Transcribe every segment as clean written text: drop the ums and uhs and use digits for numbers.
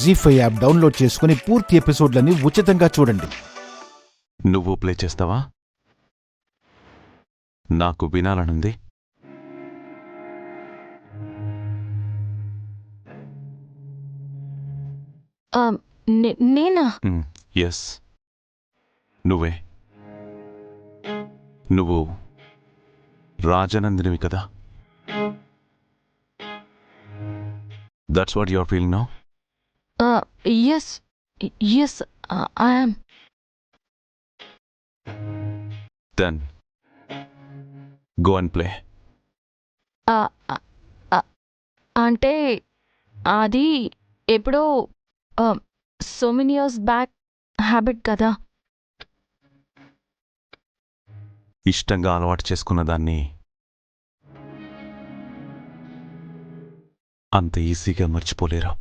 జీ5 app download చేసుకుని పూర్తి ఎపిసోడ్లని ఉచితంగా చూడండి. నువ్వు ప్లే చేస్తావా? నాకు వినాలనుంది. నేనా? ఎస్, నువ్వే. నువ్వు రాజనందినివి కదా? That's what your feeling now? Yes, I am. Then go and play. అంటే అది ఎప్పుడో so many years back habit కదా. ఇష్టంగా అలవాటు చేసుకున్న దాన్ని అంత ఈజీగా మర్చిపోలేరు.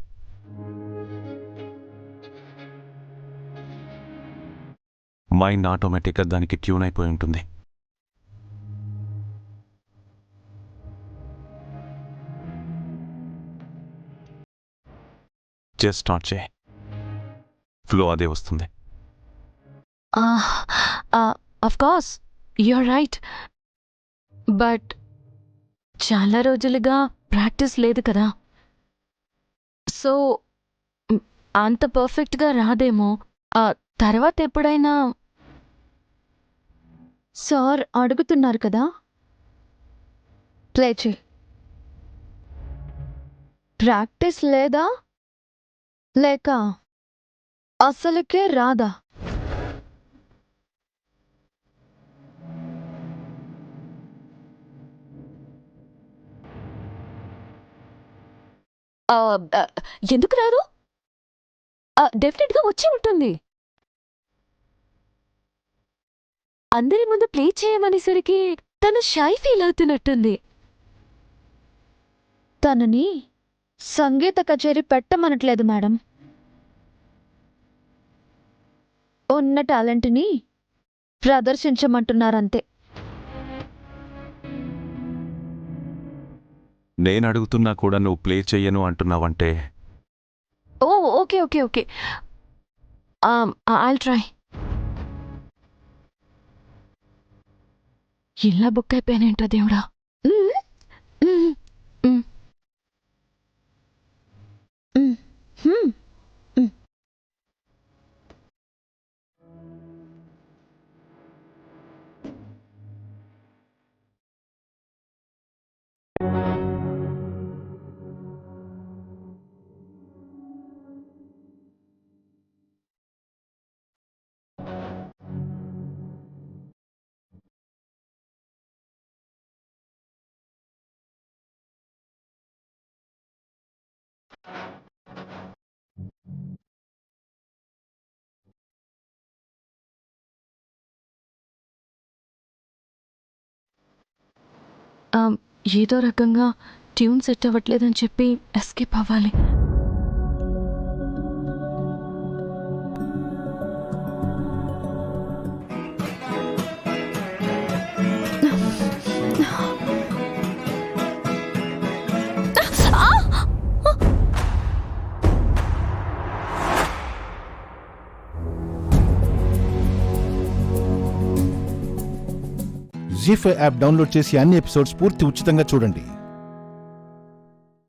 మైండ్ ఆటోమేటిక్గా దానికి ట్యూన్ అయిపోయి ఉంటుంది. జస్ట్ స్టార్ట్ చేయి, ఫ్లో అదే వస్తుంది. Of course you're right, but చాలా రోజులుగా ప్రాక్టీస్ లేదు కదా, సో అంత పర్ఫెక్ట్గా రాదేమో. తర్వాత ఎప్పుడైనా. సార్ అడుగుతున్నారు కదా, ప్లే చేయి. ప్రాక్టీస్ లేదా లేక అసలుకే రాదా? ఎందుకు రాదు? డెఫినెట్గా వచ్చి ఉంటుంది. అందరి ముందు ప్లే చేయమనేసరికి తను షై ఫీల్ అవుతున్నట్టుంది. తనని సంగీత కచేరీ పెట్టమనట్లేదు మేడం, ఉన్న టాలెంట్ని ప్రదర్శించమంటున్నారంతే. నేను అడుగుతున్నా కూడా నువ్వు ప్లే చెయ్యను అంటున్నావంటే. Oh okay okay okay, I'll try. ఇలా బుక్ అయిపోయానేంటో దేవుడా. ఏదో రకంగా ట్యూన్ సెట్ అవ్వట్లేదని చెప్పి ఎస్కేప్ అవ్వాలి. జీ5 యాప్ డౌన్లోడ్ చేసి అన్ని ఎపిసోడ్స్ పూర్తి ఉచితంగా చూడండి.